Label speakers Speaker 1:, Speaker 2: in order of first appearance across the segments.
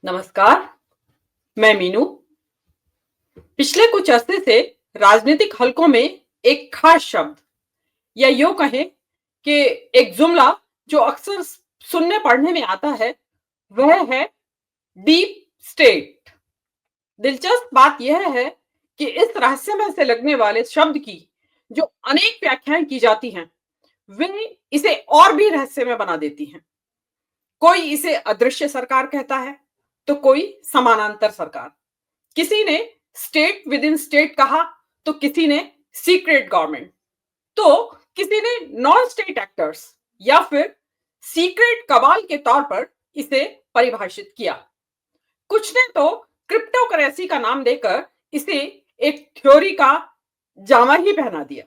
Speaker 1: नमस्कार। मैं मीनू। पिछले कुछ अरसे से राजनीतिक हलकों में एक खास शब्द या यूं कहें कि एक जुमला जो अक्सर सुनने पढ़ने में आता है वह है डीप स्टेट। दिलचस्प बात यह है कि इस रहस्यमय से लगने वाले शब्द की जो अनेक व्याख्याएं की जाती हैं वे इसे और भी रहस्यमय बना देती हैं। कोई इसे अदृश्य सरकार कहता है तो कोई समानांतर सरकार। किसी ने स्टेट विद इन स्टेट कहा तो किसी ने सीक्रेट गवर्नमेंट, तो किसी ने नॉन स्टेट एक्टर्स या फिर सीक्रेट कबाल के तौर पर इसे परिभाषित किया। कुछ ने तो क्रिप्टो करेंसी का नाम देकर इसे एक थ्योरी का जामा ही पहना दिया।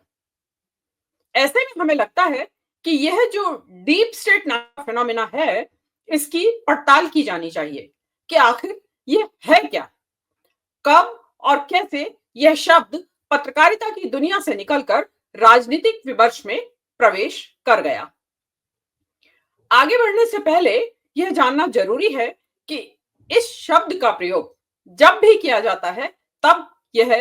Speaker 1: ऐसे में हमें लगता है कि यह जो डीप स्टेट नाम फिनोमिना है इसकी पड़ताल की जानी चाहिए कि आखिर यह है क्या, कब और कैसे यह शब्द पत्रकारिता की दुनिया से निकलकर राजनीतिक विमर्श में प्रवेश कर गया। आगे बढ़ने से पहले यह जानना जरूरी है कि इस शब्द का प्रयोग जब भी किया जाता है तब यह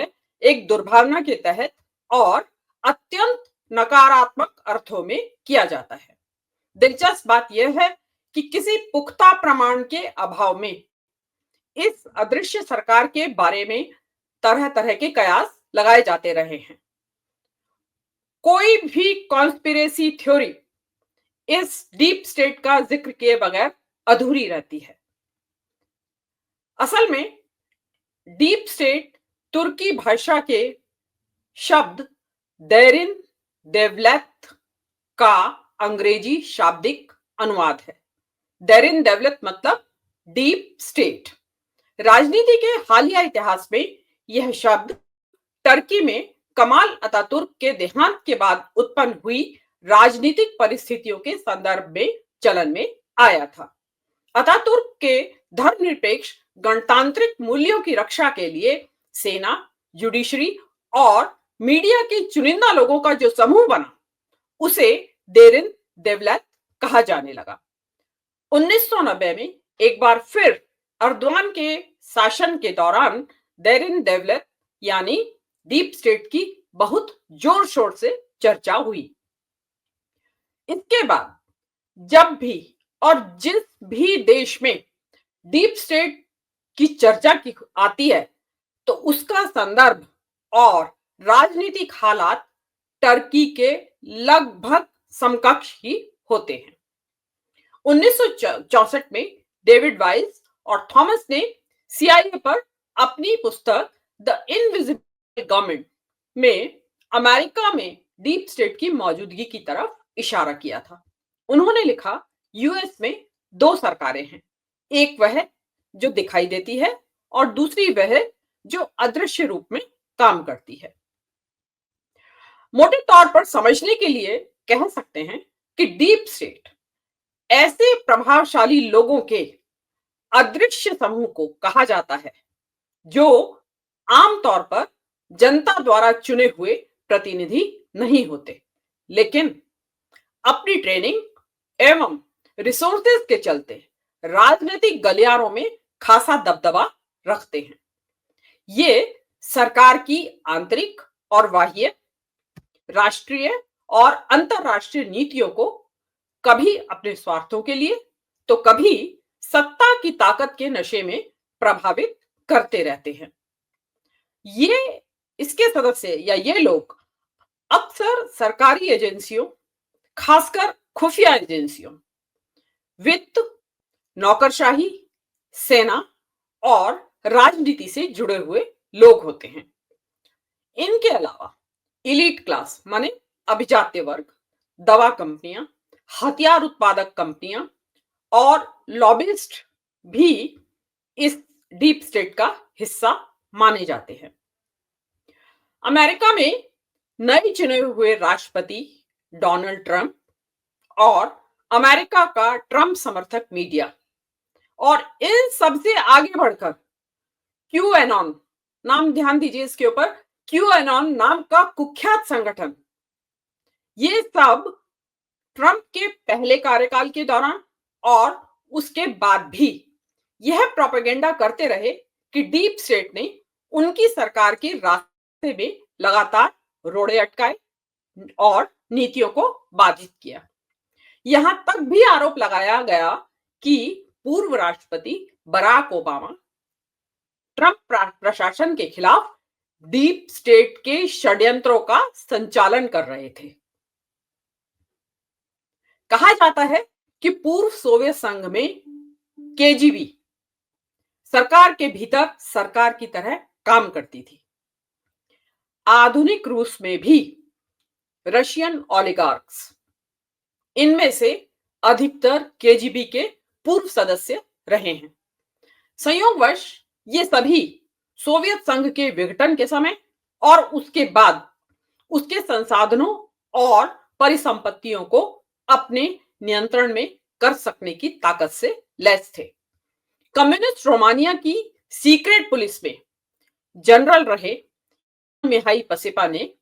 Speaker 1: एक दुर्भावना के तहत और अत्यंत नकारात्मक अर्थों में किया जाता है। दिलचस्प बात यह है कि किसी पुख्ता प्रमाण के अभाव में इस अदृश्य सरकार के बारे में तरह तरह के कयास लगाए जाते रहे हैं। कोई भी कॉन्स्पिरेसी थ्योरी इस डीप स्टेट का जिक्र किए बगैर अधूरी रहती है। असल में डीप स्टेट तुर्की भाषा के शब्द देरिन देवलेत का अंग्रेजी शाब्दिक अनुवाद है। देरिन देवलेत मतलब डीप स्टेट। राजनीति के हालिया इतिहास में यह शब्द टर्की में कमाल अतातुर्क के देहांत के बाद उत्पन्न हुई राजनीतिक परिस्थितियों के संदर्भ में चलन में आया था। अतातुर्क के धर्मनिरपेक्ष गणतांत्रिक मूल्यों की रक्षा के लिए सेना, जुडिशरी और मीडिया के चुनिंदा लोगों का जो समूह बना उसे देरिन देवलेत कहा जाने लगा। 1990 में एक बार फिर अर्दवान के शासन के दौरान देरिन देवलेत यानी डीप स्टेट की बहुत जोर शोर से चर्चा हुई। इसके बाद जब भी और जिस भी देश में डीप स्टेट की चर्चा की आती है तो उसका संदर्भ और राजनीतिक हालात टर्की के लगभग समकक्ष ही होते हैं। 1964 में डेविड वाइस और थॉमस ने सीआईए पर अपनी पुस्तक द इनविजिबल गवर्नमेंट में अमेरिका में डीप स्टेट की मौजूदगी की तरफ इशारा किया था। उन्होंने लिखा, यूएस में दो सरकारें हैं, एक वह जो दिखाई देती है और दूसरी वह जो अदृश्य रूप में काम करती है। मोटे तौर पर समझने के लिए कह सकते हैं कि डीप स्टेट ऐसे प्रभावशाली लोगों के अदृश्य समूह को कहा जाता है जो आमतौर पर जनता द्वारा चुने हुए प्रतिनिधि नहीं होते, लेकिन अपनी ट्रेनिंग एवं रिसोर्सेज के चलते राजनीतिक गलियारों में खासा दबदबा रखते हैं। ये सरकार की आंतरिक और बाह्य, राष्ट्रीय और अंतरराष्ट्रीय नीतियों को कभी अपने स्वार्थों के लिए तो कभी सत्ता की ताकत के नशे में प्रभावित करते रहते हैं। ये इसके सदस्य या ये लोग अक्सर सरकारी एजेंसियों, खासकर खुफिया एजेंसियों, वित्त, नौकरशाही, सेना और राजनीति से जुड़े हुए लोग होते हैं। इनके अलावा इलीट क्लास माने अभिजात्य वर्ग, दवा कंपनियां, हथियार उत्पादक कंपनियां और लॉबिस्ट भी इस डीप स्टेट का हिस्सा माने जाते हैं। अमेरिका में नए चुने हुए राष्ट्रपति डोनाल्ड ट्रंप और अमेरिका का ट्रंप समर्थक मीडिया और इन सबसे आगे बढ़कर क्यूएनॉन, नाम ध्यान दीजिए इसके ऊपर, क्यूएनॉन नाम का कुख्यात संगठन, ये सब ट्रंप के पहले कार्यकाल के दौरान और उसके बाद भी यह प्रोपेगेंडा करते रहे कि डीप स्टेट ने उनकी सरकार के रास्ते में लगातार रोड़े अटकाए और नीतियों को बाधित किया। यहां तक भी आरोप लगाया गया कि पूर्व राष्ट्रपति बराक ओबामा ट्रंप प्रशासन के खिलाफ डीप स्टेट के षड्यंत्रों का संचालन कर रहे थे। कहा जाता है कि पूर्व सोवियत संघ में केजीबी सरकार के भीतर सरकार की तरह काम करती थी। आधुनिक रूस में भी रशियन ओलिगार्क्स, इनमें से अधिकतर केजीबी के पूर्व सदस्य रहे हैं। संयोगवश ये सभी सोवियत संघ के विघटन के समय और उसके बाद उसके संसाधनों और परिसंपत्तियों को अपने नियंत्रण में कर सकने की ताकत से लैस थे। कम्युनिस्ट रोमानिया की सीक्रेट पुलिस में जनरल रहे मिहाई पसेपा ने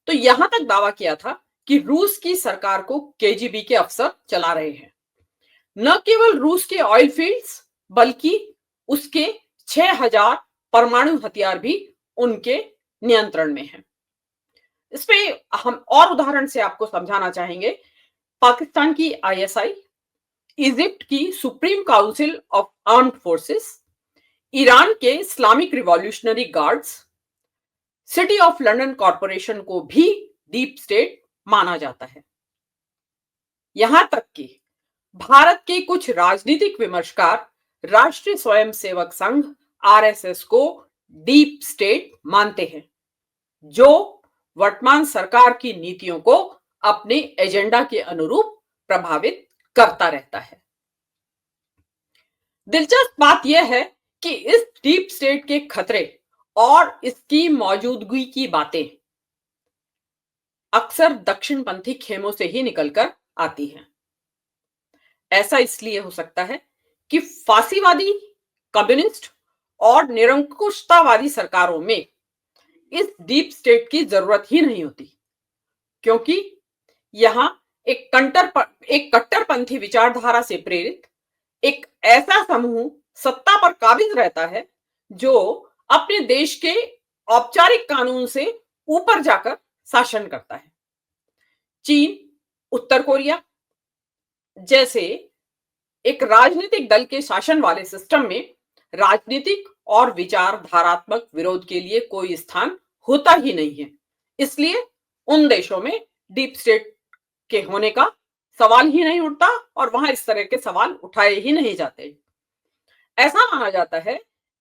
Speaker 1: तो यहां तक दावा किया था कि रूस की सरकार को केजीबी के अफसर चला रहे हैं। न केवल रूस के ऑयल फील्ड्स बल्कि उसके 6000 परमाणु हथियार भी उनके नियंत्रण में हैं। इसमें हम और उदाहरण से आपको समझाना चाहेंगे। पाकिस्तान की आईएसआई, इजिप्ट की supreme council of armed forces, Iran के Islamic revolutionary guards, city of London corporation को भी डीप स्टेट माना जाता है। यहां तक कि भारत के कुछ राजनीतिक विमर्शकार राष्ट्रीय स्वयंसेवक संघ आरएसएस को डीप स्टेट मानते हैं, जो वर्तमान सरकार की नीतियों को अपने एजेंडा के अनुरूप प्रभावित करता रहता है। दिलचस्प बात यह है कि इस डीप स्टेट के खतरे और इसकी मौजूदगी की बातें अक्सर दक्षिणपंथी खेमों से ही निकलकर आती हैं। ऐसा इसलिए हो सकता है कि फासीवादी, कम्युनिस्ट और निरंकुशतावादी सरकारों में इस डीप स्टेट की जरूरत ही नहीं होती, क्योंकि यहां एक कट्टरपंथी विचारधारा से प्रेरित एक ऐसा समूह सत्ता पर काबिज रहता है जो अपने देश के औपचारिक कानून से ऊपर जाकर शासन करता है। चीन, उत्तर कोरिया जैसे एक राजनीतिक दल के शासन वाले सिस्टम में राजनीतिक और विचारधारात्मक विरोध के लिए कोई स्थान होता ही नहीं है। इसलिए उन देशों में डीप स्टेट के होने का सवाल ही नहीं उठता और वहां इस तरह के सवाल उठाए ही नहीं जाते। ऐसा माना जाता है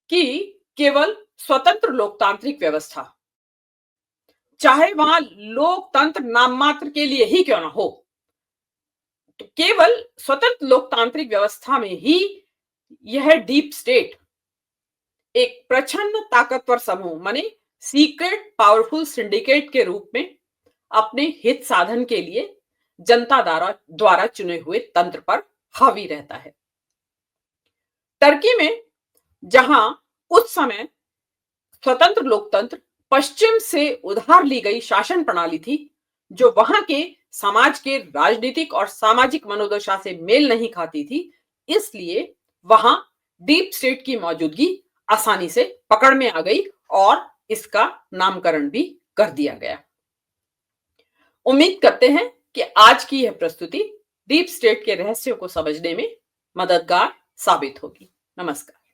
Speaker 1: कि केवल स्वतंत्र लोकतांत्रिक व्यवस्था, चाहे वहां लोकतंत्र नाम मात्र के लिए ही क्यों ना हो, तो केवल स्वतंत्र लोकतांत्रिक व्यवस्था में ही यह डीप स्टेट एक प्रच्छन्न ताकतवर समूह माने सीक्रेट पावरफुल सिंडिकेट के रूप में अपने हित साधन के लिए जनता द्वारा चुने हुए तंत्र पर हावी रहता है। टर्की में जहां उस समय स्वतंत्र लोकतंत्र पश्चिम से उधार ली गई शासन प्रणाली थी, जो वहां के समाज के राजनीतिक और सामाजिक मनोदशा से मेल नहीं खाती थी, इसलिए वहां डीप स्टेट की मौजूदगी आसानी से पकड़ में आ गई और इसका नामकरण भी कर दिया गया। उम्मीद करते हैं कि आज की यह प्रस्तुति डीप स्टेट के रहस्यों को समझने में मददगार साबित होगी। नमस्कार।